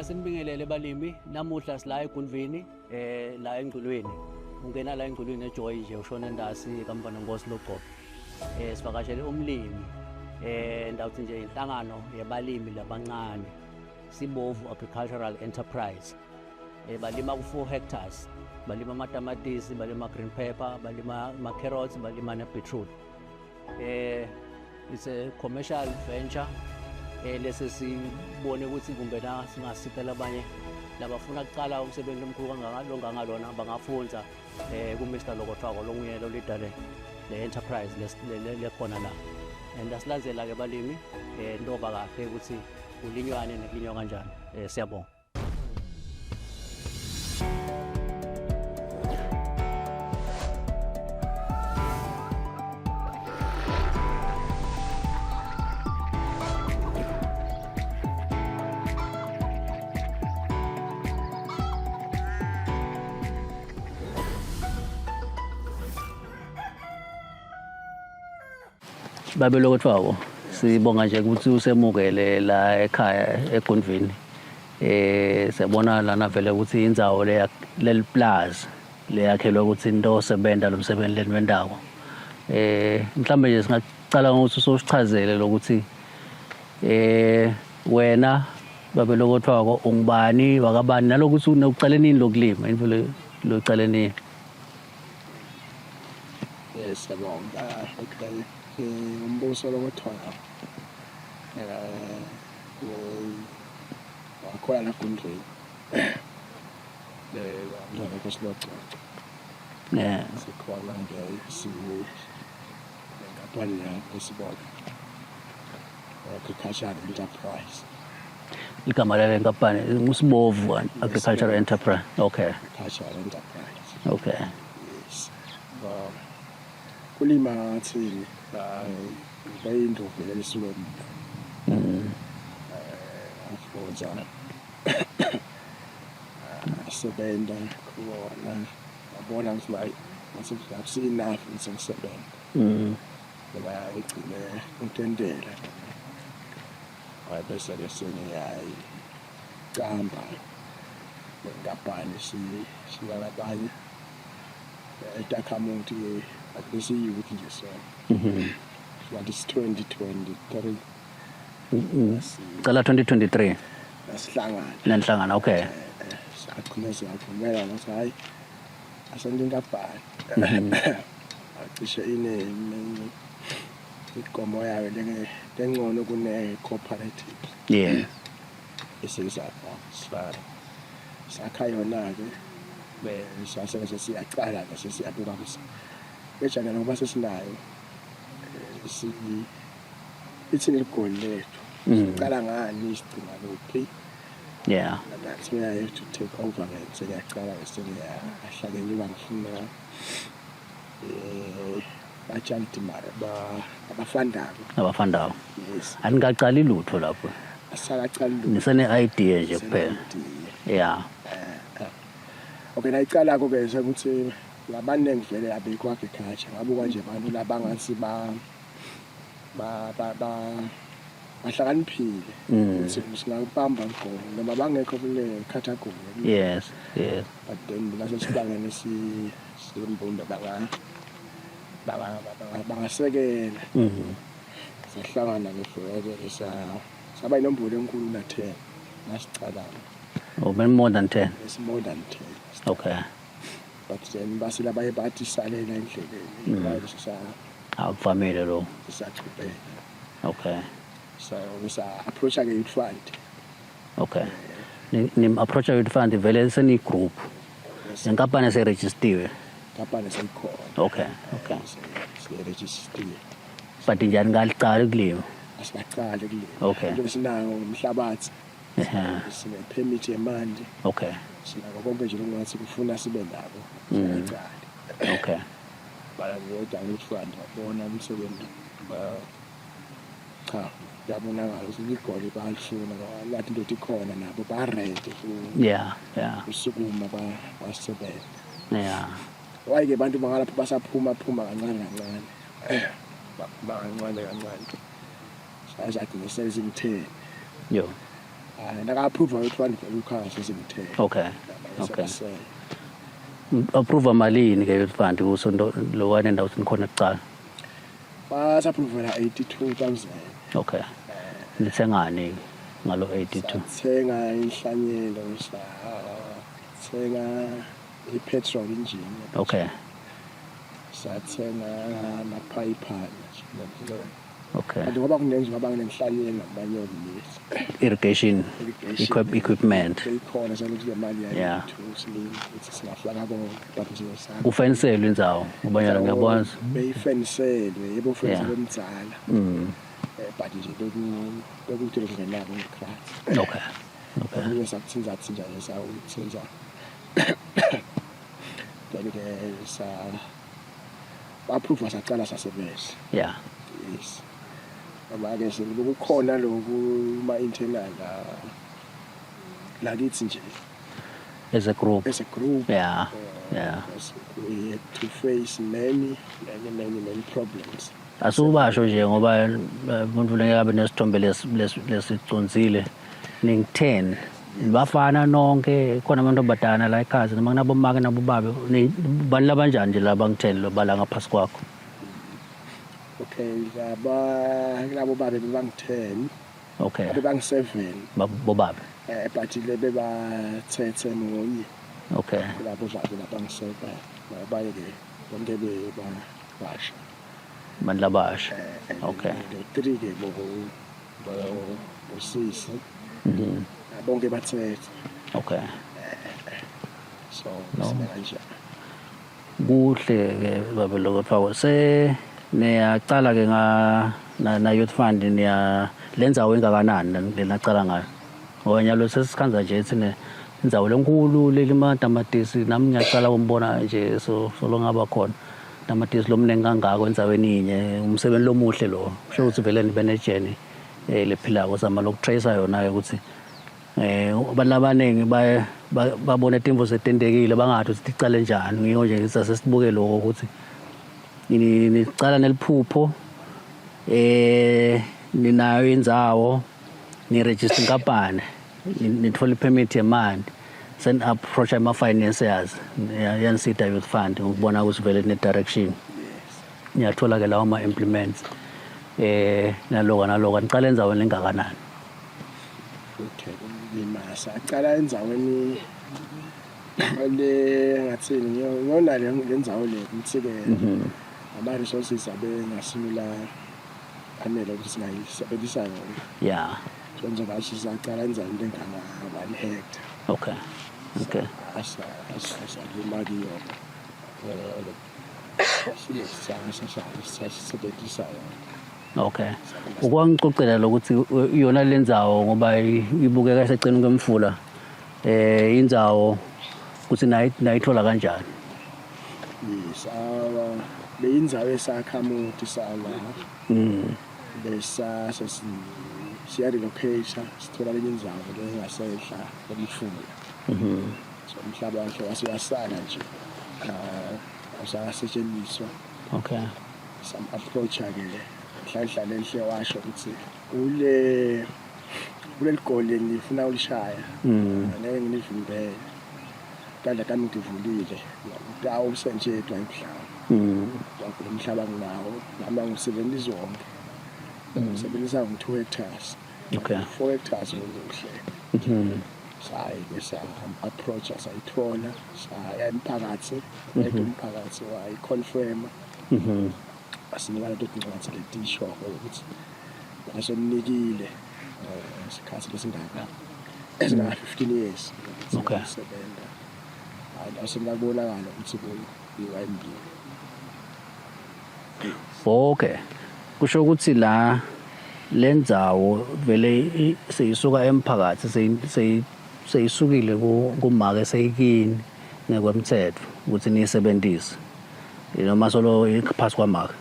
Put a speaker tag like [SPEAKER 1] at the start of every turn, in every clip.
[SPEAKER 1] Asinibingelele balimi namuhla sila eGundvini la eNgculweni ungena la eNgculweni eJoy nje ushona endasi kaMfana Nkosi Logcobo sivakashele umlimi ndawuthi nje inhlangano yabalimi labancane Sibovu Agricultural Enterprise balima ku 4 hectares balima amatamatisi balima green pepper balima carrots balima ne beetroot it's a commercial venture lese sibone ukuthi kumbe na singasipela abanye labafuna ukuqala umsebenzi omkhulu kangalona bangafunza ku Mr Lokotwako longuye lo leader le enterprise lekhona la and asilandzela ke balimi ndoba kahle ukuthi ulinywane nekulinywa kanjani siyabonga. Babe Lokotwako sibonga nje ukuthi usemukele la ekhaya eGundvini siyabona lana vele ukuthi indzawo le plaza leyakhelwa ukuthi into osebenza lo msebenzi lenwendawo mhlambe nje singacala ukuthi usosichazele lokuthi wena Babe Lokotwako ungubani wakabani nalokuthi unokucala nini lokulima imvelo locala nini.
[SPEAKER 2] Yes, siyabonga umbuso Lokotwako wakhona la eGundvini Mfana Nkosi Logcobo sikhona nje ngaphakathi lapho sibona Agricultural Enterprise
[SPEAKER 1] Igama lale nkampani nguSibovu Agricultural Enterprise. Okay.
[SPEAKER 2] Agricultural Enterprise.
[SPEAKER 1] Okay.
[SPEAKER 2] Yes. Kulima thini bayindlu vele lesilomba afuza asebenza khona abona ukuthi like enough ngisebenza ngoba igcine untendela bese lesenyayi qamba ngaphandle sibalabanye etakhamuthi akusiyuthi nje so what is 2023
[SPEAKER 1] Cala 2023
[SPEAKER 2] nasihlangana
[SPEAKER 1] okay
[SPEAKER 2] sakhuleza ngavumela ngathi hayi asendingabhali acishe ikomo yayo lengcono kune cooperative esizapha sakha yona ke bese siyaqala bese siyabuka ukuthi bejana ngoba sesinayo ithini igoli lethu siqala ngani isigcina lokho that's where I have to take over and siyaqala bese ahlale ngiba ngifuna batshalti mara
[SPEAKER 1] abafandayo
[SPEAKER 2] yes
[SPEAKER 1] aningaqali lutho lapho
[SPEAKER 2] asakaqali lutho
[SPEAKER 1] nisene idea nje kuphela
[SPEAKER 2] okay nayiqala ko ke ukuthi labanenge vele abekho agriculture ngabuka nje abantu labangathi bahlakaniphile singabamba ngqo noma bangekho kule category
[SPEAKER 1] yes
[SPEAKER 2] but then laso sibangene simbunda bangasekela sihlangana ngefowele saba inombolo enkulu na 10 nasicala
[SPEAKER 1] more than 10
[SPEAKER 2] it's more than 10
[SPEAKER 1] okay
[SPEAKER 2] but then basila baye bathi salela endleleni bayisisa
[SPEAKER 1] akuvamile lo
[SPEAKER 2] sisaqhubeka
[SPEAKER 1] okay
[SPEAKER 2] so bisa approach ke youth fund
[SPEAKER 1] okay nim approach youth fund vele seni group inkampani se registered
[SPEAKER 2] kampani seyikhona
[SPEAKER 1] okay
[SPEAKER 2] registered
[SPEAKER 1] but njani ngaliqala kulimo
[SPEAKER 2] asibaqale kulimo
[SPEAKER 1] okay
[SPEAKER 2] nje sinayo umhlabathi sine permit yemandi
[SPEAKER 1] okay
[SPEAKER 2] sinako konke nje longathi kufuna sibe nabo siyaqala
[SPEAKER 1] okay
[SPEAKER 2] bala ngiyoda youth fund babona umsebenzi cha yabonakala ukuthi igoli balifuna ngathi into ikhona nabo ba ready usukuma basebenza wayike abantu bangalapha basaphuma kancane kancane sazathi ngesizini 10 Naka-approve ukuthi fund vele ukhaya sesingithe.
[SPEAKER 1] Okay. Approve malini ke youth fund usonto lo wane ndawo sinikhona kuqala?
[SPEAKER 2] Basa-approve 82,000.
[SPEAKER 1] Okay. Nithengani ngalo 82?
[SPEAKER 2] Sathenga inhlanyelo, sathenga i-petrol engine.
[SPEAKER 1] Okay.
[SPEAKER 2] Sathenga amaphayipani.
[SPEAKER 1] Okay.
[SPEAKER 2] Kanti ngoba kunenziwa bangenhlanyelo nabanye
[SPEAKER 1] Irrigation equipment.
[SPEAKER 2] Ikhona salokuthi le mali
[SPEAKER 1] Yeah.
[SPEAKER 2] ukuthi singafaka konke
[SPEAKER 1] Ufenselwe indzawo ubanyana ngiyabona.
[SPEAKER 2] beyifeniselwe yebo ufeniselwe emdzala. But nje bekuthi lokungenako ngekhathi.
[SPEAKER 1] Okay.
[SPEAKER 2] Okunye sakuthinzathi njalo sawuthinza. Then-ke ba-approve sacala sasebenza.
[SPEAKER 1] Yeah.
[SPEAKER 2] Yes. Ngoba-ke sekukhona lokhu ma-internal lakithi nje.
[SPEAKER 1] As a group. Yeah.
[SPEAKER 2] We had to face many problems.
[SPEAKER 1] Asubasho nje ngoba umuntu ngeke abe nesithombe lesicunzile ning10 bafana nonke khona abantu abadala la ekhaya noma kunabomake nabobabe bani labanjani nje laba ngitheni lo bala ngaphasi kwakho?
[SPEAKER 2] Okay, labo babe bebang10.
[SPEAKER 1] Okay.
[SPEAKER 2] Bebang7.
[SPEAKER 1] Bobabe.
[SPEAKER 2] But le bebathethe munye.
[SPEAKER 1] Okay.
[SPEAKER 2] Labo babe labang7 baye-ke bonke bebasha.
[SPEAKER 1] Mandlabasha. Okay.
[SPEAKER 2] 3-ke bosisi. Bonke bathethe.
[SPEAKER 1] Okay.
[SPEAKER 2] So kanje.
[SPEAKER 1] Kuhle ke babe lokho niyacala ke na youth fund lenzawo engakanani lenacala ngayo ngoba nyalo sesikhanza nje ethine indzawo lenkulu lelimatamatisi nami ngiyacala ukumbona nje so lo ngaba khona tamatisi lomningi kangako endzaweni inye umsebenzi lomuhle lo kusho ukuthi vele nibe nejeni lephilako sama lokutrace yona ukuthi abantu abaningi babona izinto zetendekile bangathi ukuthi icale njani ngiyo nje sasibuke lokho ukuthi nicala neliphupho ninayo indzawo ni register inkampani nithola permit yemali send approach ama financiers yanisida youth fund ukubona ukuthi vele ne direction niyathola ke lawo ma implements naloka niqala endzaweni lengakanani?
[SPEAKER 2] Okay, ngimasa aqala endzaweni le ngathini ngiyona lendzawo le ukuthi ke ama resources abengasimula anele ukuthi singayisebenzisa yona.
[SPEAKER 1] Yeah.
[SPEAKER 2] So njengoba sisaqala endzaweni lengama 1 hectare.
[SPEAKER 1] Okay.
[SPEAKER 2] Asalima kiyo. Sisebenzisa yona.
[SPEAKER 1] Okay. Ukwangicocela lokuthi yona lendzawo ngoba ibukeka eseceni kwemfula indzawo ukuthi nayithola kanjani?
[SPEAKER 2] Yes, beyindzawo esakhamuti sala. Besa siya relocate sithola lenye indzawo lengasehla emfula. So umhlaba wakhe wasiyasala nje. Usasetshenziswa.
[SPEAKER 1] Okay.
[SPEAKER 2] Some approach again. Hlahla lenhle washo ukuthi kule ligoli ngifuna ulishaya. Ngeke nginivimbele. Kanda kami ngivulile. Dawo senjedwa emhlaba. Umhlaba nginawo nami ngisebenzisa wonke. Ngisebenzisa 2 hectares.
[SPEAKER 1] Okay.
[SPEAKER 2] 4 hectares ngokuhle. Sayi approach sayithola saya emphakathi umphakathi wayiconfirm asinika lento ngathi le tisho ukuthi basomnikile isikhathi lesingaka esinga 15 years.
[SPEAKER 1] Okay.
[SPEAKER 2] Sebenza asemabonakala ukuthi kuyiwayini.
[SPEAKER 1] Okay. Kusho ukuthi la lendzawo vele seyisuka emphakathi seyisukile kumake seyikini ngekwemthetho ukuthi niyisebenzise noma solo iphasi kwamake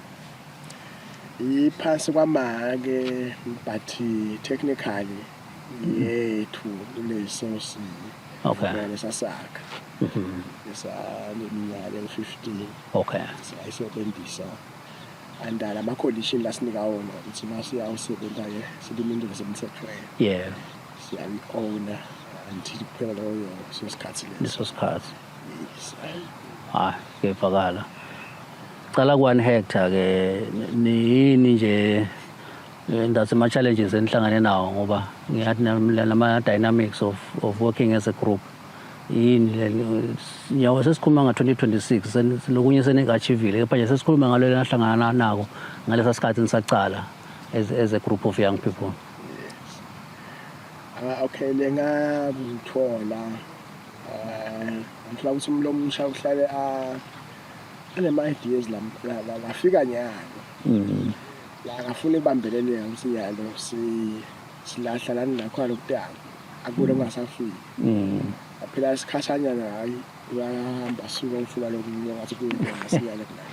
[SPEAKER 2] iphasi kwamake but technically yethu lesosi.
[SPEAKER 1] Okay.
[SPEAKER 2] Lesasakha lesaleminyaka 15.
[SPEAKER 1] Okay.
[SPEAKER 2] Siyayisebenzisa andala ama condition lasinika wona ukuthi masiyawusebenza ke silimindile semthethweni.
[SPEAKER 1] Yeah.
[SPEAKER 2] siyayi-owner until kuphela loyo sikhathi
[SPEAKER 1] leso sikhathi.
[SPEAKER 2] yes.
[SPEAKER 1] Hayi kuyevakala. Cala ku-1 hectare ke yini nje ndathi ama-challenges enihlangane nawo ngoba ngiyathi nama-dynamics of working as a group yini nyawo sesikhuluma nga-2026 lokunye seninga-achievile kepha nje sesikhuluma ngalo nahlangana nako ngalesa sikhathi nisacala as a group of young people.
[SPEAKER 2] Okay lengakuthola ngifuna ukuthi umlomo omusha uhlale anema-ideas lafika nyalo la akafuna ibambelele ukuthi nyalo silahla lani nakhona ukutanga akubona kungasafiki phela isikhashanyana hayi uyahamba suka ufuna lokunye ngathi kuyinto siyale kuna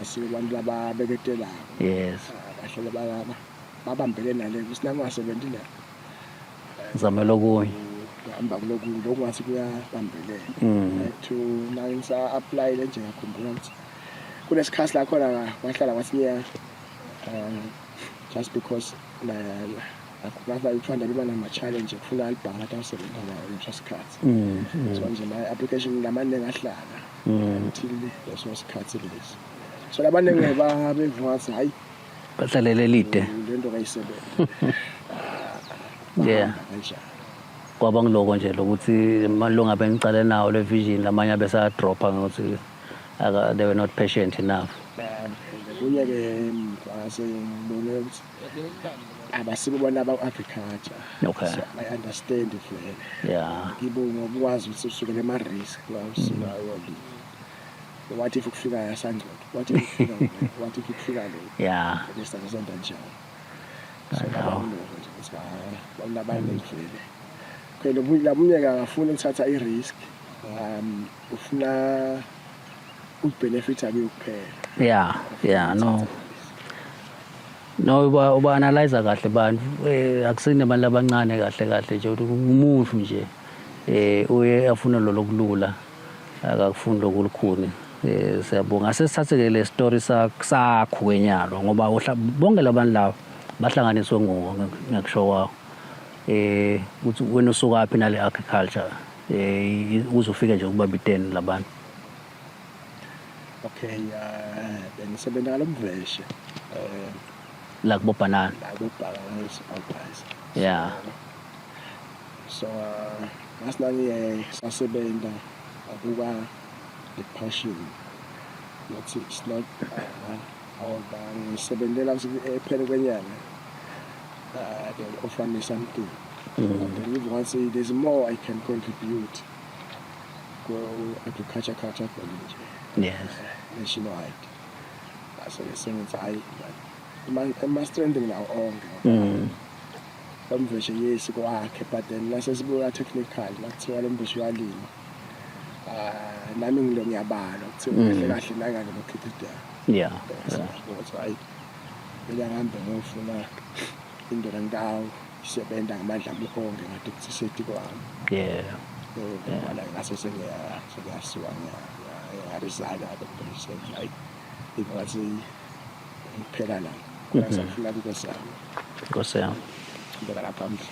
[SPEAKER 2] asike abantu lababeketelayo
[SPEAKER 1] yes
[SPEAKER 2] bahlale babambele nale ukuthi nangasebenzi la
[SPEAKER 1] zame lokunye
[SPEAKER 2] hamba kulokunye lokungathi kuyabambelele to nangisa apply nje ngakhumbula ukuthi kunesikhathi la khona wahlala wathi just because akukwazi ukufunda liba nama-challenge kufuna alibhanga athi awusebenza nayo leso sikhathi so nje ma-application lamaningi ahlala until leso sikhathi lesi so labaningi bevuka athi hhayi
[SPEAKER 1] bahlalele lide
[SPEAKER 2] le nto kayisebenza
[SPEAKER 1] yeah kwaba ngiloko nje lokuthi malunga bengicale nawo le vision lamanye besayadropha ngokuthi they were not patient enough.
[SPEAKER 2] Kunye-ke ngibone ukuthi abasibona aba-agriculture
[SPEAKER 1] okay
[SPEAKER 2] so I understand vele
[SPEAKER 1] yeah
[SPEAKER 2] ngibonga ukwazi ukuthi usukele ema-risk what if ukufika yasangcwele what if ukufika lo
[SPEAKER 1] yeah
[SPEAKER 2] nesizenda njalo so abantu abaningi vele okay lamunye-ke akafuni ukuthatha i-risk ufuna ukubenefitha kuyo kuphela
[SPEAKER 1] yeah no uba-analyze kahle bantu akusini abantu abancane kahle nje ukuthi umuntu nje uye afune lo lokulula akakufuni lokulukhuni siyabonga sesithathe-ke le story sakho kwenyalo ngoba bonke labantu labo bahlanganiswe ngekusho kwawo ukuthi wena usukaphi nale agriculture uzofika nje ukuba biteni labantu.
[SPEAKER 2] Okay bengisebenza ngalo mveshe
[SPEAKER 1] la kubobhanana yeah
[SPEAKER 2] so ngasinangiye sasebenza akuba the passion it's not ngisebenzela ephela kwenyanga they offer me something and if once there's more I can contribute to agriculture college
[SPEAKER 1] yes
[SPEAKER 2] nationwide so ngisenza hayi ama-strengthening nawo onke bamveshe yes kwakhe but then nasesibuka technical nakuthiwa lo mveshe uyalima nami ngilo ngiyabala ukuthi kahle nangane lokhithida
[SPEAKER 1] yeah
[SPEAKER 2] ukuthi hayi ngiyahambe ngofuna indlela ngawo isebenza ngamandla amkonke ngathi ukuthi sethi kwami
[SPEAKER 1] yeah
[SPEAKER 2] wala ngase sengiyasuka ngiyarisala abemveshe hayi ingathi kuphela la kusafuna ukuzama
[SPEAKER 1] ngosiyami
[SPEAKER 2] ngibeka lapha manje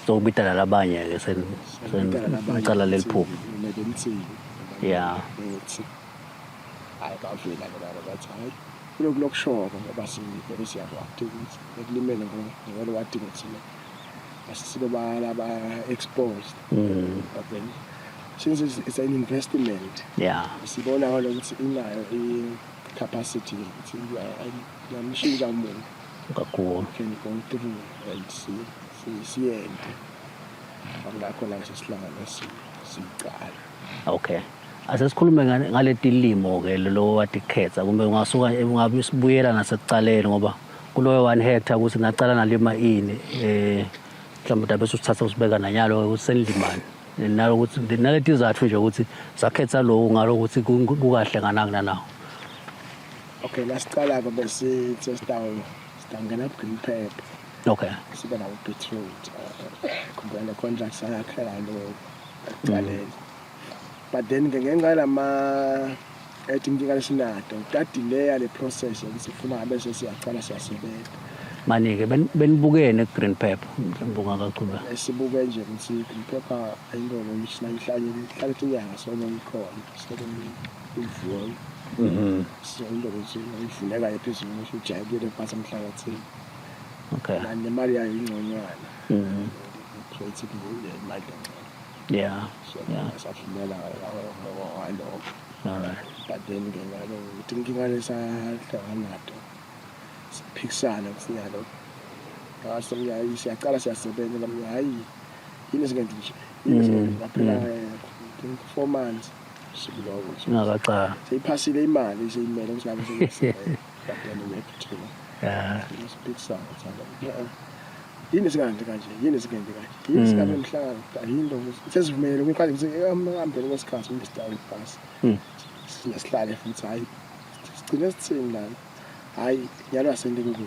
[SPEAKER 1] sokubitana labanye-ke senicala leli phupho yeah
[SPEAKER 2] hayi bavela bathi hayi kulokhu lokushoka ngoba sivele siyakwazi ukuthi ekulimeni ngolo wadinga ukuthi asibe ba-exposed but then since it's an investment
[SPEAKER 1] yeah
[SPEAKER 2] sibona ngalo ukuthi inayo i-capacity ukuthi yamshintsha umuntu
[SPEAKER 1] kakhulu
[SPEAKER 2] can go through and siyende angakho la sesihlangana siqala
[SPEAKER 1] okay asesikhulume ngale tilimo-ke lo watikhetha kumbe ungasuka ungabe sibuyela nasekucaleni ngoba kuloyo 1 hectare ukuthi ngacala nalima ini mhlawumbe dabe usithatha usibeka nanyalo ukuthi senilimani nalo ukuthi naleti izathu nje ukuthi sakhetha lo ngalo ukuthi kukahle nganakuna nawo.
[SPEAKER 2] Okay lasiqala-ke bese sitangena green pepper
[SPEAKER 1] okay
[SPEAKER 2] sibe nawo beetroot khumbula le contract sayakhela lo ekuqaleni but then ngenxa ethi inkinga lesinato tadileya le process ukuthi sifuna ngabe sesiyaqala siyasebenza
[SPEAKER 1] Manje-ke benibukene Green Pepper mhlawumbe ungakaqhubeka.
[SPEAKER 2] Sibuke nje ukuthi Green Pepper ayinto ukuthi ihlale inyanga sonke ikhona ivuka so into ukuthi ivuleka ephezulu ngisho ujayekile phansi emhlabathini.
[SPEAKER 1] Okay.
[SPEAKER 2] Nemali yayo ingconywana. Creative imali.
[SPEAKER 1] Yeah.
[SPEAKER 2] So
[SPEAKER 1] Yeah.
[SPEAKER 2] safumela ngalo.
[SPEAKER 1] All right.
[SPEAKER 2] But then ngalo thinking ngalesahlanganado siphikisana kusiyalo. Siyaqala siyasebenza nami hayi yini singenza nje. Ngaphela 4 months sibulowo.
[SPEAKER 1] Ngakaqala.
[SPEAKER 2] Seyiphasile imali seyimele ukuthi ngabe seyisebenza. But then ngiyakuthola.
[SPEAKER 1] Yeah.
[SPEAKER 2] Siphikisana thanda. Yini singenza kanje? Yini singenza kanje? Yini singabe emhlangano? Ayinto sesivumele ukwazi ukuthi ehambeni kwesikhathi ngistyle pass. Sihlale futhi hayi sigcine sithini lana. Hayi yalwa sente ukuthi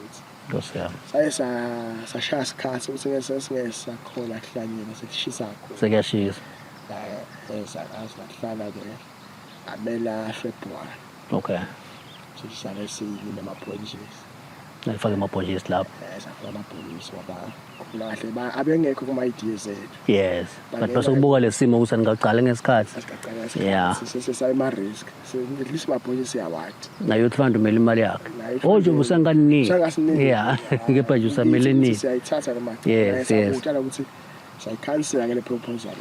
[SPEAKER 1] Ngosiyami.
[SPEAKER 2] saye sashaya isikhathi ukuthi singesakhona kuhlanyela sekushisa kakhulu.
[SPEAKER 1] Sekuyashisa.
[SPEAKER 2] Sahlala ke abela February.
[SPEAKER 1] Okay.
[SPEAKER 2] Sisale siyile amaphoyisa.
[SPEAKER 1] Nalifake amabhonjisi lapho.
[SPEAKER 2] Safaka amaphoyisa ngoba kahle abengekho kuma ideas ethu.
[SPEAKER 1] Yes. But bese kubuka lesimo ukuthi angaqala ngesikhathi. Yeah.
[SPEAKER 2] Sesay ma risk. At least amaphoyisa yawathi.
[SPEAKER 1] Nayo uthanda umela imali yakhe. Oje ubusanganini. Yeah. Kepha nje usamele nini.
[SPEAKER 2] Siyayithatha le mali.
[SPEAKER 1] Yes, yes.
[SPEAKER 2] Utshala ukuthi sayikhansela ke le proposal.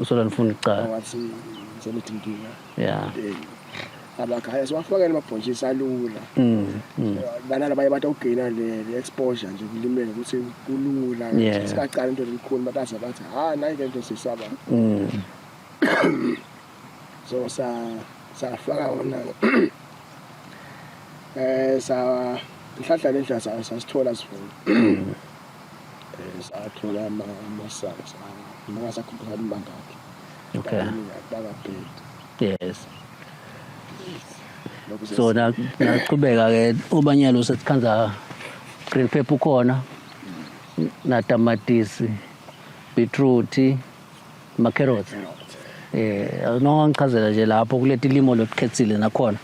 [SPEAKER 1] Usola nifuna ukucala.
[SPEAKER 2] Wathi semidinginga.
[SPEAKER 1] Yeah.
[SPEAKER 2] Abakaya siwafakela amabhonjisi alula. Lana labaye bathi ugcina le exposure nje kulimele ukuthi kulula. Sikaqala into elikhulu bataza bathi nayi ke into sisaba. So safaka wona sa inhlanhla lendla sasithola sivuna. Sathola amasaka mangasakhumbula imbangakhe.
[SPEAKER 1] Okay.
[SPEAKER 2] Bakabheka.
[SPEAKER 1] Yes. So naqhubeka ke ubanyalo usesikhanza Green Pepper ukhona na tamatisi beetroot macarrots no ngichazela nje lapho kuleti limo lokukhethile nakhona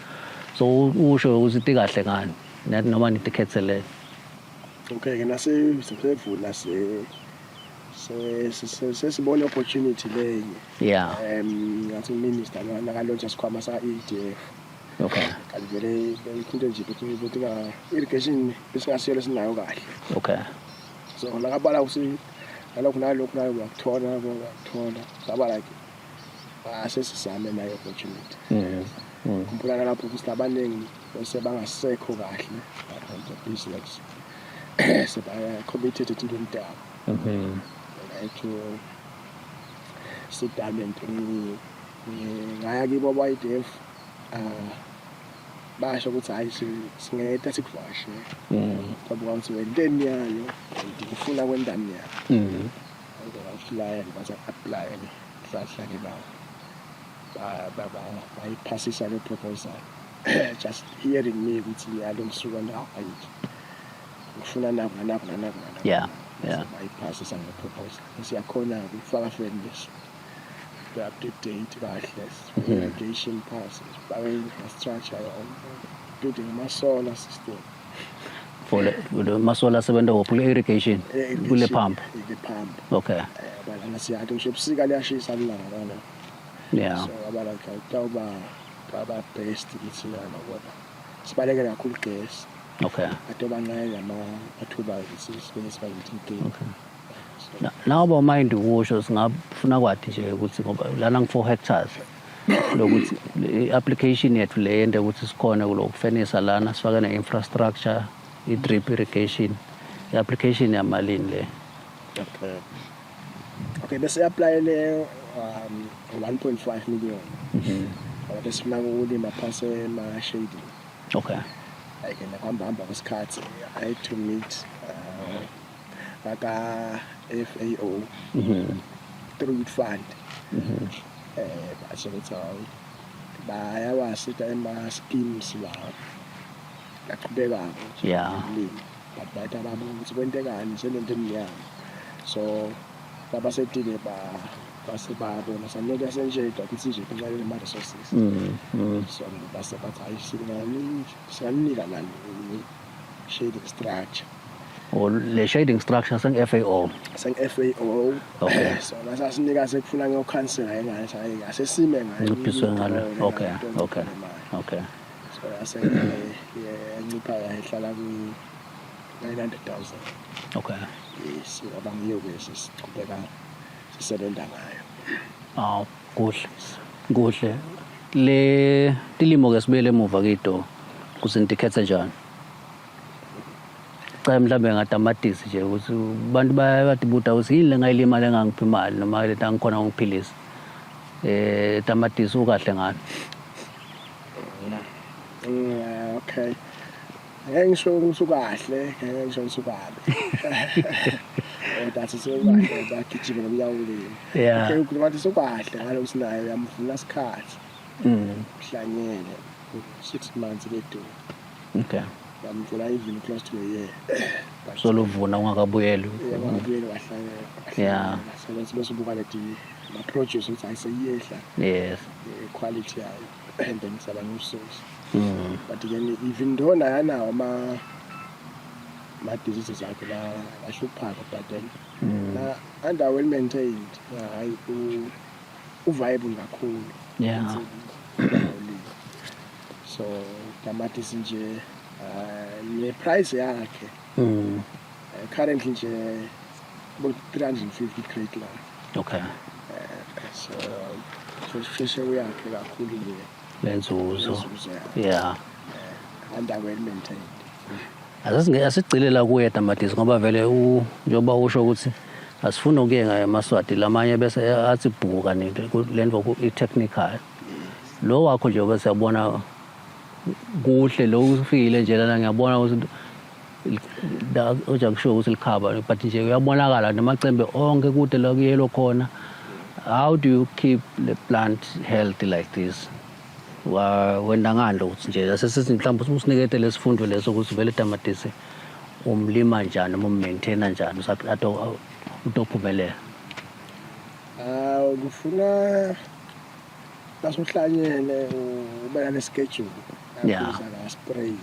[SPEAKER 1] so usho ukuthi kahle ngani nathi noma nitikhethelele.
[SPEAKER 2] Okay ke nasevuna sesibona opportunity leyo.
[SPEAKER 1] Yeah.
[SPEAKER 2] Ngathi minister nakalontsha sikhwama sa EDF.
[SPEAKER 1] Okay.
[SPEAKER 2] Kanjele into nje ukuthi irrigation besingasiyelo sinayo kahle.
[SPEAKER 1] Okay.
[SPEAKER 2] So lakabala ukuthi nalokho nayo uyakuthola saba like sesisame nayo opportunity. Kumpulana lapho ukuthi abaningi bese bangasekho kahle abantu business. Sebaya committed into intaba. Actual settlement ngaya kibo ba-IDF basho ukuthi hayi singeta sikuvashe ngoba ukuthi wenteni yayo ngifuna kwendani yayo ngiyaflya ngibasa apply hlahla ke bayiphasisa le proposal just hearing me ukuthi yalomsuka la ayithi ngifuna nakho.
[SPEAKER 1] Yeah.
[SPEAKER 2] Bypass and proposal. Siyakhona ukufaka friendless. The update date kahle. Irrigation passes. By infrastructure building a solar system.
[SPEAKER 1] For the solar sebenza ngophi irrigation kule pump.
[SPEAKER 2] The pump.
[SPEAKER 1] Okay.
[SPEAKER 2] Bala siyathi ngishobusika liyashisa lilanga bana.
[SPEAKER 1] Yeah.
[SPEAKER 2] So abala baba best it's ngoba sibalekela kakhulu gas.
[SPEAKER 1] Okay.
[SPEAKER 2] Athuba
[SPEAKER 1] Okay. Now about mind usho singafuna kwathi nje ukuthi ngoba lana ngi 4 hectares lokuthi application yethu le yende ukuthi sikhona kulokufenisa lana sifaka ne infrastructure i-drip irrigation i-application yamalini le.
[SPEAKER 2] Okay bese apply le 1.5 million. Bese sifuna ukulima phase ma shading.
[SPEAKER 1] Okay.
[SPEAKER 2] Like ngihamba kwesikhathi I had to meet aka FAO through fund. Basho ukuthi bayawasita ema schemes la laqhubeka nje.
[SPEAKER 1] Yeah.
[SPEAKER 2] But bathi ababuza ukuthi kwentekani selento emnyama. So babasetile base babona sanele yasenjeda ukuthi nje kunxele ama resources. So base bathi ayisinika nani shading structure
[SPEAKER 1] or le shading structure FAO.
[SPEAKER 2] FAO.
[SPEAKER 1] Okay.
[SPEAKER 2] So nasasinika sekufuna ngokhansela engane asesime ngayo.
[SPEAKER 1] Okay.
[SPEAKER 2] So yancipha yahlala ku 900,000.
[SPEAKER 1] Okay.
[SPEAKER 2] Yes, abangiyo ke siqhubeka sisebenza ngayo.
[SPEAKER 1] Kuhle. Le tilimo ke sibele emuva kido kusindikhethe njani? Cha mhlambe ngatamatisi nje ukuthi abantu bayatibuta ukuthi yini lengayilima lengangiphi imali noma le tangikhona ngiphilisa. Tamatisi ukahle ngani?
[SPEAKER 2] Okay. Ngeke ngisho ukuthi ukahle, ngeke ngisho ukuthi ukabi. That's so kahle bakugijima ngomyawuleni.
[SPEAKER 1] Yeah.
[SPEAKER 2] Okay, ukuthi sokahle ngalo sinayo yamvuna isikhathi. Kuhlanyele 6 months later.
[SPEAKER 1] Okay.
[SPEAKER 2] Yamvuna even close to a year.
[SPEAKER 1] So lovuna ungakabuyeli.
[SPEAKER 2] Ungakabuyeli wahlanyela.
[SPEAKER 1] Yeah.
[SPEAKER 2] So bese buka leti ma produce ukuthi ayiseyehla.
[SPEAKER 1] Yes.
[SPEAKER 2] Quality yayo and then sala ngusource. But again even though nayo my diseases akhe la hlupha but then under well maintained hayi viable kakhulu.
[SPEAKER 1] Yeah.
[SPEAKER 2] So tamatisi nje ne price yakhe currently nje about 350 crate la.
[SPEAKER 1] Okay.
[SPEAKER 2] So sheshe yakhe kakhulu nje
[SPEAKER 1] lenzuzo. Yeah.
[SPEAKER 2] Under well maintained.
[SPEAKER 1] Asigcilela kuye tamatisi ngoba vele njoba usho ukuthi asifuna ukuye ngayo emaswati lamanye bese athi bhuka lento ku technical. Lo wakho nje bese yabona kuhle lo ufikile nje lana ngiyabona ukuthi oja kusho ukuthi likhaba but nje uyabonakala namacembe onke kude la kuyelo khona. How do you keep the plant healthy like this? Wenda ngalo ukuthi nje asesithi mhlawumbe usinikete lesifundo leso ukuthi vele tamatisi umlima njani noma maintain njani ato utophumelela.
[SPEAKER 2] Kufuna basohlanyele ube ne schedule.
[SPEAKER 1] Yeah.
[SPEAKER 2] Spray.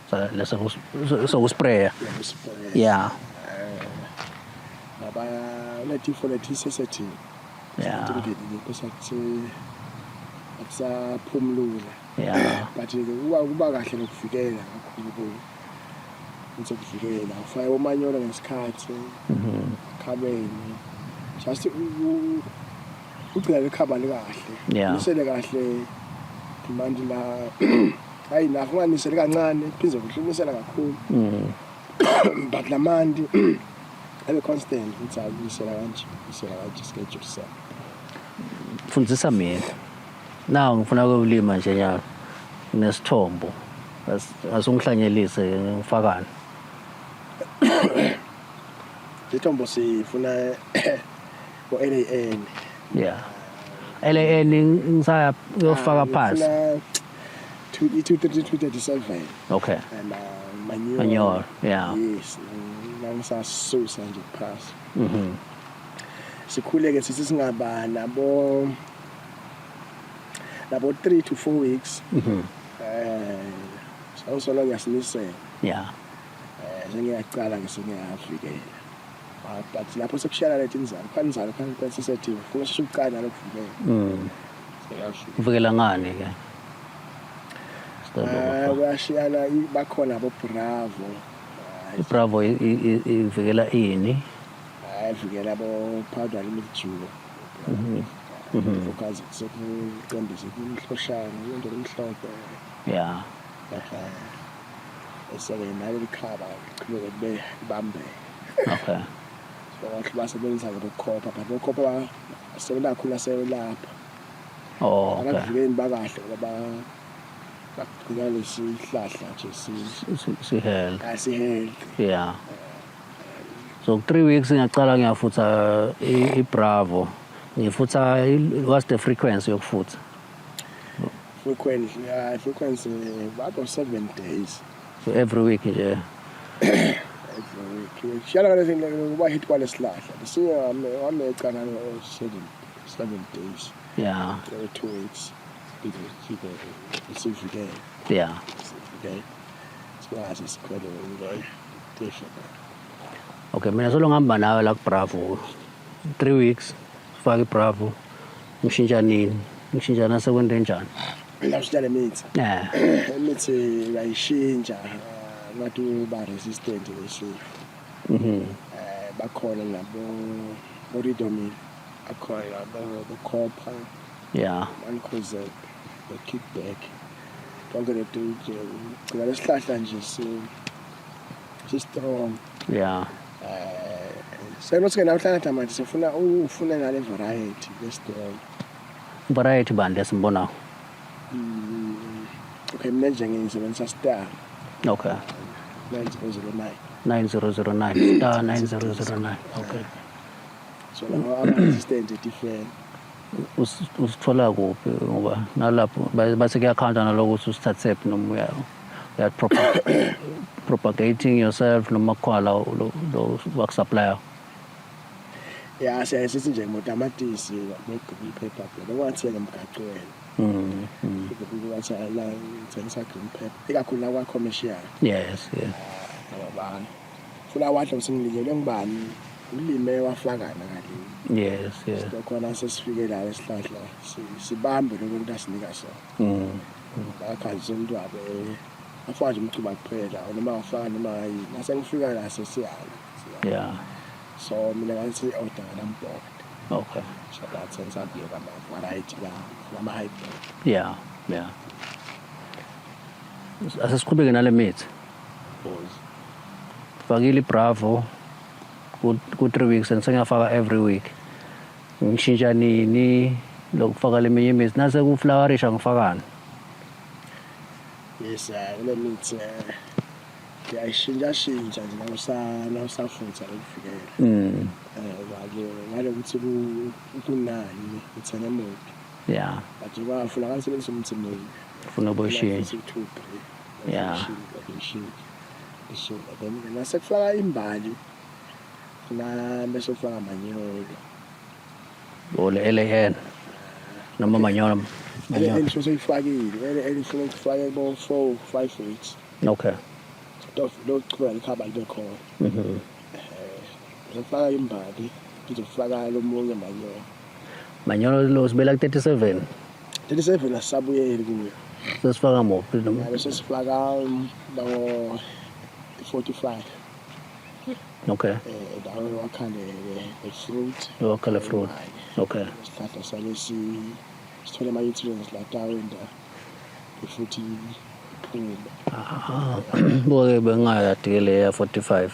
[SPEAKER 1] So spray. Yeah.
[SPEAKER 2] Baba leti for the sensitive.
[SPEAKER 1] Yeah.
[SPEAKER 2] Akusaphumula.
[SPEAKER 1] Yeah.
[SPEAKER 2] But kuba kahle nokuvikela kakhulu. Ukuvikela ufake umanyolo ngesikhathi. Khabeni. Just ugcina ikhaba likahle. Nisele kahle manje la hayi nafu nganisele kancane phindze kuhlumisela kakhulu. But lamandi abe constant ukuthi abisela kanje schedule sakhe.
[SPEAKER 1] Fundzisa mina. Naw ngifuna ukulima nje nyalo. Nesithombo. Asungihlanyelise ngifakani.
[SPEAKER 2] Isithombo sifuna ko LAN.
[SPEAKER 1] Yeah. LAN ngisaya uyofaka phansi.
[SPEAKER 2] 237.
[SPEAKER 1] Okay.
[SPEAKER 2] And
[SPEAKER 1] manure. Yeah.
[SPEAKER 2] Yes. Nangisasusa nje phansi. Sikhuleke sithi singaba nabo 3 to 4 weeks. So long ngiyasinisela.
[SPEAKER 1] Yeah.
[SPEAKER 2] Ngiyacala ngisengiyafikela. But lapho sekushaya leti inzalo, khanizalo khanipha sensitive. Funa sikuqala lokuvikela.
[SPEAKER 1] Uvikela ngani ke?
[SPEAKER 2] Kuyashiyana bakhona abo Bravo.
[SPEAKER 1] Bravo ivikela ini?
[SPEAKER 2] Ivikela abo powder mildew. Because sekuqondisa kumhloshana, into emhlophe.
[SPEAKER 1] Yeah.
[SPEAKER 2] Esele nayo likhaba qhubeke kube bambe.
[SPEAKER 1] Okay.
[SPEAKER 2] So basebenzisa ke bokhopha, but bokhopha asebenza kakhulu aselapha.
[SPEAKER 1] Oh, okay.
[SPEAKER 2] Abavukeni bakahle ngoba bakugcina lesihlahla nje
[SPEAKER 1] si health.
[SPEAKER 2] Health.
[SPEAKER 1] Yeah. So 3 weeks ngiyaqala ngiyafutha iBravo. Ngifutha what's the frequency yokufutha?
[SPEAKER 2] Frequency about 7 days.
[SPEAKER 1] So every week nje.
[SPEAKER 2] Every week. Shala ngale thing kuba hit kwale sihlahla. Bese wami ecana 7 days.
[SPEAKER 1] Yeah.
[SPEAKER 2] 2 weeks. It's
[SPEAKER 1] yeah.
[SPEAKER 2] Okay. So as it's quite a different.
[SPEAKER 1] Okay, mina solo ngihamba nawe la ku-Bravo 3 weeks fake i-Bravo ngishintsha nini ngishintsha nasekwente njani
[SPEAKER 2] la usitshale imithi imithi bayishintsha ngathi uba resistant lesifo bakhona nabo Oridomil akhona nabo Copper Mancozeb Kickback konke lethu gcina lesihlahla nje si strong senothi namhlanje manje sifuna ufuna ngale variety le-strong
[SPEAKER 1] variety bani lesimbonayo
[SPEAKER 2] okay mina nje ngisebenzisa Star
[SPEAKER 1] okay
[SPEAKER 2] 9009
[SPEAKER 1] Star 9009 okay
[SPEAKER 2] so lawa ama-resistant different
[SPEAKER 1] usithola kuphi ngoba nalapho base kuyakhawunta naloko ukuthi usithathe noma uya propagating yourself noma khona lo wakusupplya
[SPEAKER 2] sithi nje ngotamatisi no-green pepper bekwathenga emgaqweni ukwathi la ngithengisa green pepper ikakhulu la kwa-commercial abantu funa wadla usingilekele ngibani ulime wafakana kalini khona sesifike la esihlahla sibambe lokho kutasinika sona bakhazisa umuntu wabe afaka nje umcuba kuphela noma afaka noma yini nasengifika la sesiyala so mina ngathi order ngambhokwe
[SPEAKER 1] okay
[SPEAKER 2] so that's exactly ama variety la hybrid
[SPEAKER 1] asesiqhubeke nale mithi fakile Bravo ku 3 weeks and sengiyafaka every week ngishintsha nini lokufaka leminye imithi nase ku flowerisha ngifakani
[SPEAKER 2] le mithi yayishintsha nje nawusafutha ukufikela ngale ukuthi kunani uthene muphi but bafuna kanisebenzisa umuthi mningi
[SPEAKER 1] ufuna boyishiye
[SPEAKER 2] then nasekufaka imbali bese ufaka manyolo
[SPEAKER 1] ole LAN noma manyolo
[SPEAKER 2] elifuna seyifakile elifuna ukufaka bo 4-5 weeks
[SPEAKER 1] okay
[SPEAKER 2] lo chubeka likhaba libe khona ngifaka imbali ngizofaka lo munye
[SPEAKER 1] manyolo lo sibela ku 37
[SPEAKER 2] asabuyeli kuyo
[SPEAKER 1] sesifaka mophi noma
[SPEAKER 2] bese sifaka lawo 45
[SPEAKER 1] okay
[SPEAKER 2] dawo wakhale fruit
[SPEAKER 1] okay
[SPEAKER 2] isihlahla salesi sithole ama nutrients la tawenda futhi
[SPEAKER 1] boke bengayadi le ya 45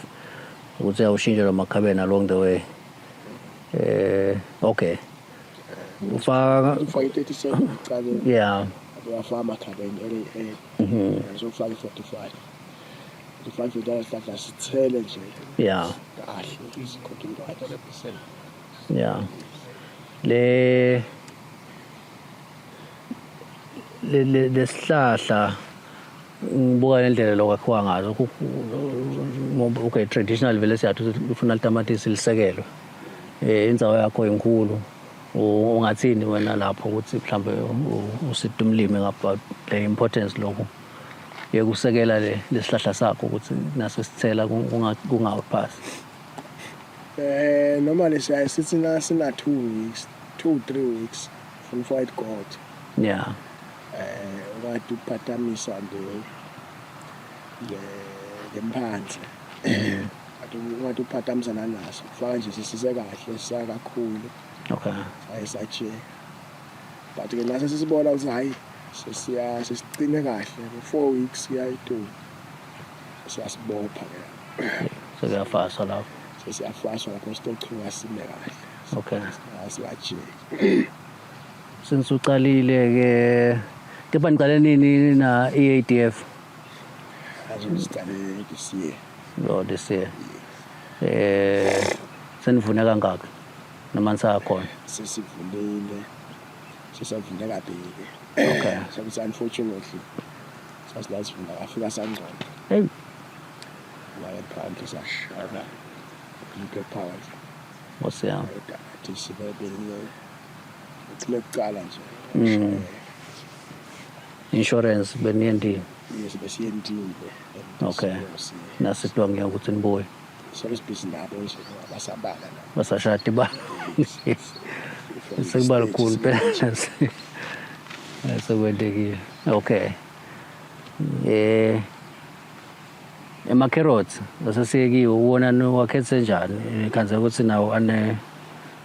[SPEAKER 1] ukuthi awushintshe lomakhabeni along the way okay ufaka
[SPEAKER 2] 37 qale uyafaka amakhabeni so ufaka 45 ufaka isihlahla sithele nje kahle isikhothula 100%
[SPEAKER 1] lesihlahla ngibuka indlela lokwakhiwa ngazo okay traditional vele siyathi ufuna litamatisi lisekelwe indzawo yakho enkulu ungathini wena lapho ukuthi mhlambe usida umlimi ngaba le importance lokho yekusekela lesihlahla sakho ukuthi naso sithela kungawuphasi
[SPEAKER 2] normally sithi sina 2 3 weeks from fight god wathi uphathamisa ngemphandle wathi uphathamisa nanaso kufaka nje sisise kahle sisaka kakhulu
[SPEAKER 1] okay
[SPEAKER 2] ayisache but ke naso sisibona ukuthi hayi sesicine kahle 4 weeks siyayithu siyasibopha ke
[SPEAKER 1] sekuyafasa lapho
[SPEAKER 2] siyafasa lapho sitochuka sime kahle
[SPEAKER 1] okay
[SPEAKER 2] asiyache
[SPEAKER 1] since uqalile ke kepha niqale nini na EADF
[SPEAKER 2] azosiqale this year
[SPEAKER 1] senivune kangaka noma nisakhona
[SPEAKER 2] sesivunile kabili
[SPEAKER 1] okay
[SPEAKER 2] so unfortunately sasilazivuna afika sangcono la phansi sashana into power
[SPEAKER 1] wasiya
[SPEAKER 2] tisibebele ukuqala nje
[SPEAKER 1] insurance beniyendini
[SPEAKER 2] yes besiyendile
[SPEAKER 1] okay nasitwa ngiya ukuthi nibuye
[SPEAKER 2] sebesibhizi nabo nje abasabala nabo
[SPEAKER 1] basashadi ba sekuba lukhulu phela sekwendekile. Okay. Ema-carrots asesiyekiwe uwona niwakhethe njani khanzela ukuthi nawo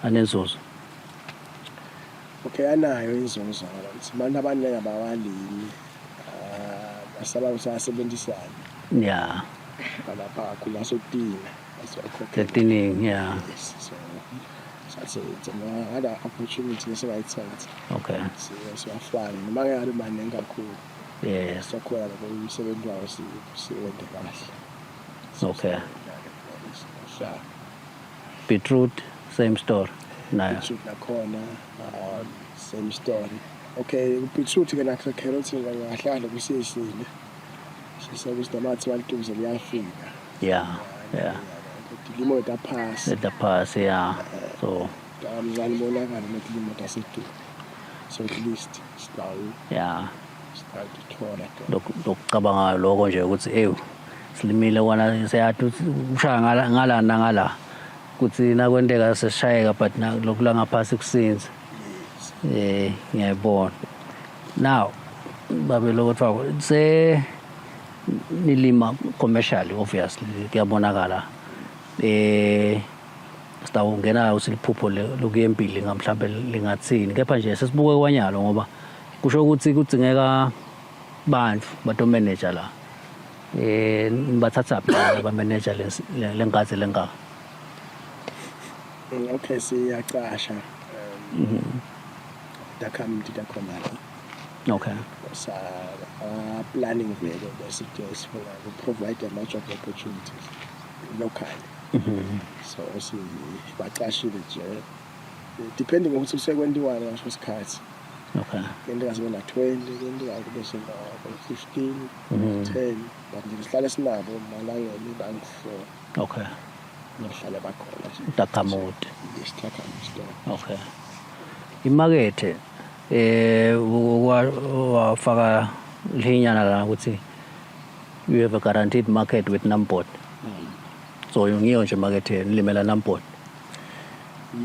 [SPEAKER 1] anenzuzo?
[SPEAKER 2] Okay, anayo inzuzo abantu abaningi abawalimi basebenzisana
[SPEAKER 1] Yeah.
[SPEAKER 2] balapha kakhulu asodina
[SPEAKER 1] Etiningi, yeah.
[SPEAKER 2] so sathi other opportunity esingayithatha.
[SPEAKER 1] Okay.
[SPEAKER 2] Siyafana noma ngeke maningi kakhulu.
[SPEAKER 1] Yes.
[SPEAKER 2] Sakhona umsebenzi wawo siwende kahle.
[SPEAKER 1] Okay. Beetroot, same story. Nayo.
[SPEAKER 2] Beetroot nakhona same story. Okay, beetroot ke nakho carrots ngahlala kusishile. Sisebenza namathi walituze liyafika.
[SPEAKER 1] Yeah. Yeah.
[SPEAKER 2] Limo da pass.
[SPEAKER 1] Let the pass, yeah. So.
[SPEAKER 2] Mzali bonakala ukuthi limo da sethu. So at least start.
[SPEAKER 1] Yeah.
[SPEAKER 2] Start to thola.
[SPEAKER 1] Dokucabanga lokho nje ukuthi silimile wona siyathi ushaya ngala kuthi nakwenteka seshayeka but lokula ngaphasi kusinza. Ngiyayibona. Now babe lokho se nilima commercially obviously kuyabonakala sitawungena usiliphupho lokuyempili ngamhlambe lingathini kepha nje sesibuke kwanyalo ngoba kusho ukuthi kudzingeka bantu bato manager la nibathatha phi ba manager lengazi lengaka?
[SPEAKER 2] Okay, siyacasha community dakhona la.
[SPEAKER 1] Okay.
[SPEAKER 2] So planning vele besithi to provide a much of opportunities locally. So sibaqashile nje depending ukuthi usekwendiwana ngaso sikhathi.
[SPEAKER 1] Okay.
[SPEAKER 2] Into kazibe na 20, into kube sena 15, 10, but ngihlale sinabo malangeni bank 4.
[SPEAKER 1] Okay.
[SPEAKER 2] Ngihlale bakhona.
[SPEAKER 1] Takamote.
[SPEAKER 2] Isitakamote.
[SPEAKER 1] Okay. Imakethe wafaka linyana la ukuthi you have a guaranteed market with Namport. So ngiyo nje market nilimela Namport.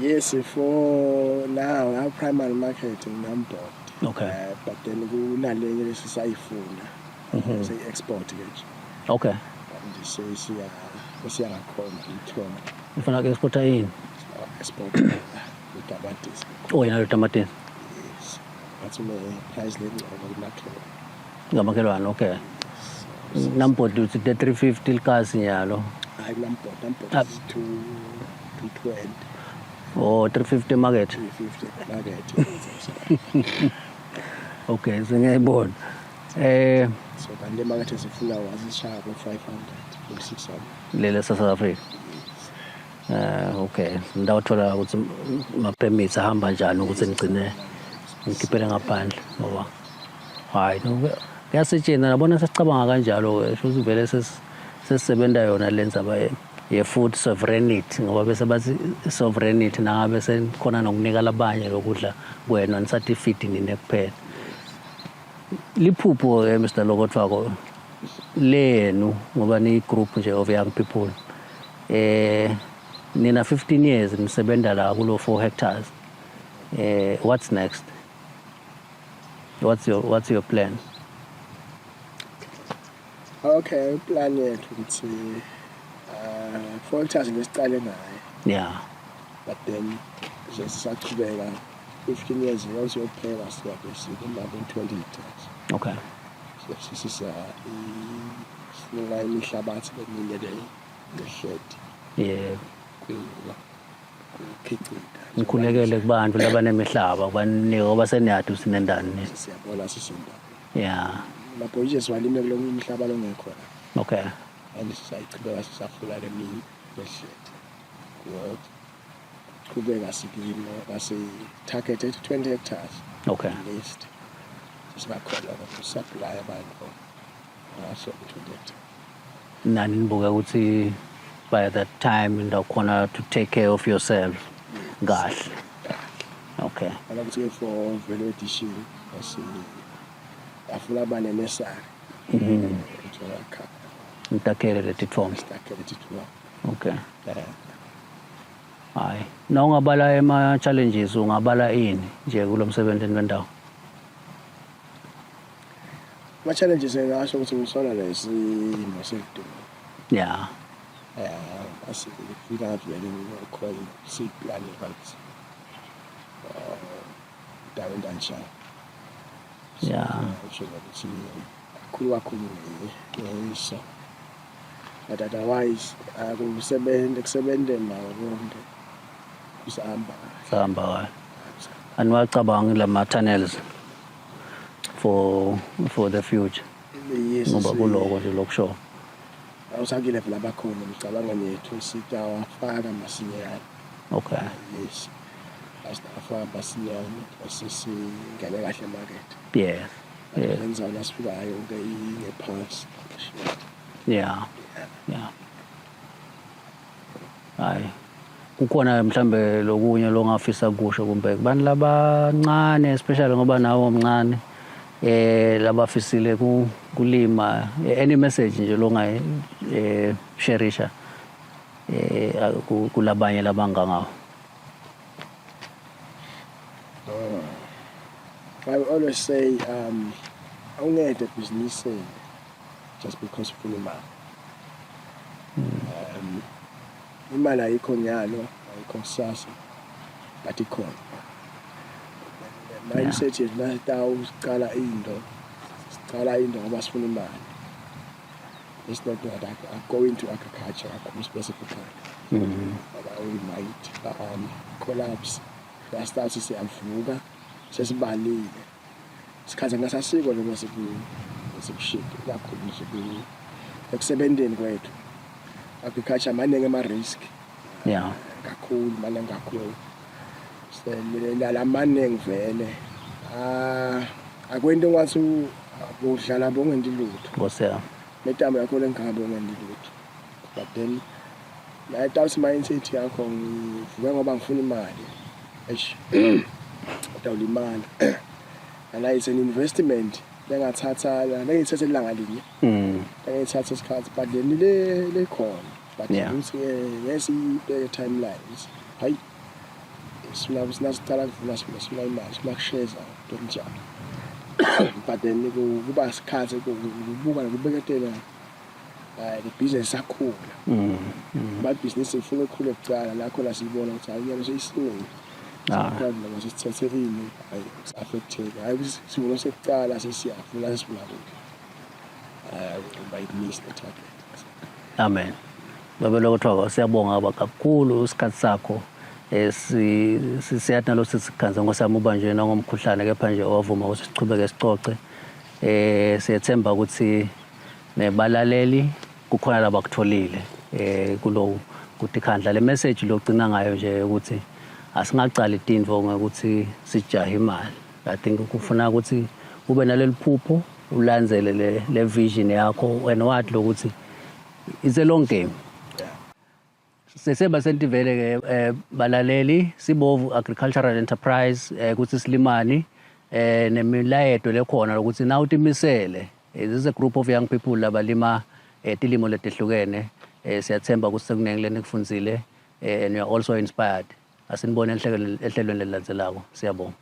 [SPEAKER 2] Yes, for now our primary market in Namport.
[SPEAKER 1] Okay.
[SPEAKER 2] But then kunalenye lesisayifuna. Say export ke.
[SPEAKER 1] Okay.
[SPEAKER 2] Nje siya ngakhona ithola.
[SPEAKER 1] Ufuna ke export yini?
[SPEAKER 2] Export utamatisi.
[SPEAKER 1] Oh, yana utamatisi.
[SPEAKER 2] Yes. That's my price level
[SPEAKER 1] ngamakhelwane. Okay. Namport uthi 350 likasi nyalo.
[SPEAKER 2] Hayi Namport is 220.
[SPEAKER 1] Oh, 350 market.
[SPEAKER 2] 350 market.
[SPEAKER 1] Okay, ngiyayibona.
[SPEAKER 2] So kanti market esifuna wazishaya ku 500 to 600.
[SPEAKER 1] Lele South Africa. Okay. Ndawuthola ukuthi ma permits ahamba njani ukuthi ngicine ngikhiphele ngaphandle ngoba hayi no kuyasetshenziswa nabona sesicabanga kanjalo ke ukuthi vele sesisebenza yona lenza ba ye food sovereignty ngoba bese bathi sovereignty nangabe sekhona nokunika labanye lokudla kwena nisathi feed nini kuphela liphupho Mr. Lokothwako lenu ngoba ni group nje of young people nina 15 years nisebenza la kulo 4 hectares. What's next? What's your plan?
[SPEAKER 2] Okay, plan yethu ukuthi 4 hectares ngesicale naye.
[SPEAKER 1] Yeah.
[SPEAKER 2] But then sisaqhubeka 15 years once yophela siyabe sikumaba 20 hectares.
[SPEAKER 1] Okay.
[SPEAKER 2] Sisisa sina imihlabathi lemile ngeshed.
[SPEAKER 1] Yeah.
[SPEAKER 2] Kukhicita.
[SPEAKER 1] Ngikhulekele kubantu labanemihlaba kubanika obaseniyadi usinendani.
[SPEAKER 2] Siyabona sisinda.
[SPEAKER 1] Yeah.
[SPEAKER 2] Lapho nje siwalime kulo umhlaba longekho.
[SPEAKER 1] Okay.
[SPEAKER 2] And sisayiqhubeka sisafula lemini ngeshed. Kubeka sikimo base targeted 20 hectares.
[SPEAKER 1] Okay.
[SPEAKER 2] List. Sibakhona ukusupply abantu. So 20 hectares.
[SPEAKER 1] Nani nibuka ukuthi by that time ndawukhona to take care of yourself kahle. Okay.
[SPEAKER 2] Alakuthi for value addition afuna bane necessary.
[SPEAKER 1] Ntakele leti forms.
[SPEAKER 2] Ntakele leti
[SPEAKER 1] Okay. Hayi, na ungabala ema-challenges ungabala ini nje kulo msebenzi wendawo?
[SPEAKER 2] Ama-challenges engasho ukuthi ngisona lesimo seduma.
[SPEAKER 1] Yeah.
[SPEAKER 2] Asikufika vele ngikhona siplane phansi. Dawo kanjani.
[SPEAKER 1] Yeah.
[SPEAKER 2] Ngisho ukuthi khulu kakhulu ngiso. But otherwise kusebende nawo konke kusahamba.
[SPEAKER 1] Sahamba kahle. Aniwacabanga lama-tunnels for the future?
[SPEAKER 2] Yes.
[SPEAKER 1] Ngoba kuloko nje lokusho.
[SPEAKER 2] Awusakile vele abakhona ngicabanga nethu sitawafaka masinyane.
[SPEAKER 1] Okay.
[SPEAKER 2] Yes. Asitafaka masinyane sesingene kahle market.
[SPEAKER 1] Yes. Yes.
[SPEAKER 2] Yenza nasifikayo ke ingephansi.
[SPEAKER 1] Yeah. Yeah. Hayi. Kukhona mhlambe lokunye longafisa kusho kumbe kubantu labancane especially ngoba nawo omncane labafisile kulima, any message nje longa sharisha kulabanye labangangawo?
[SPEAKER 2] I always say awungede ebhizinisini just because ufuna imali. Imali ayikho nyalo, ayikho kusasa, but ikhona. Mindset yethu sicala into ngoba sifuna imali. It's not that I go into agriculture specifically. We might collapse. Start siyavuka sesibalile. Sikhathi ngasasiko noma sekushida kakhulu nje ekusebenzeni kwethu. Agriculture maningi ama-risk.
[SPEAKER 1] Yeah.
[SPEAKER 2] Kakhulu maningi kakhulu. Lamaningi vele. Akwento ngathi udlala bongendi lutho.
[SPEAKER 1] Ngosela.
[SPEAKER 2] Netamo yakho lengabe ongendi lutho. But then la tawusi mindset yakho ngivuka ngoba ngifuna imali. Utawula imali. And it's an investment. Lengathatha lengithathe ilanga linye. Lengithatha isikhathi but then le khona. But ukuthi ngesi timelines. Hayi. Sinasicala kuvula sifuna imali, sifuna kusheza njalo. But then kuba isikhathi kubuka ukubeketela the business akhula. But business ifuna ukukhula ekucala la khona sibona ukuthi ayiyena seyisinini. Ngoba sisithathekile affected. Hayi sibona sekucala sesiyafuna sifuna ukuthi by miss the target.
[SPEAKER 1] Amen. Baba lokho siyabonga kakhulu isikhathi sakho. Siyathi nalo sisikhanza ngosami ubanje ngomkhuhlane kepha nje owavuma ukuthi sichubeke sicoce. Siyethemba ukuthi nebalaleli kukhona labakutholile kulo kuthi khandla le message logcina ngayo nje ukuthi asingacala itinvo ngokuthi sijahe imali. I think kufuna ukuthi ube naleli phupho ulandzele le vision yakho and wathi lokuthi it's a long game. Seseba sentivele ke balaleli Sibovu Agricultural Enterprise ukuthi silimani nemilayeto lekhona ukuthi na utimisele. This is a group of young people labalima tilimo letehlukene. Siyathemba ukuthi sekunengileni kufunzile and you are also inspired. Asinibone ehlelweni lelilandzelako. Siyabonga.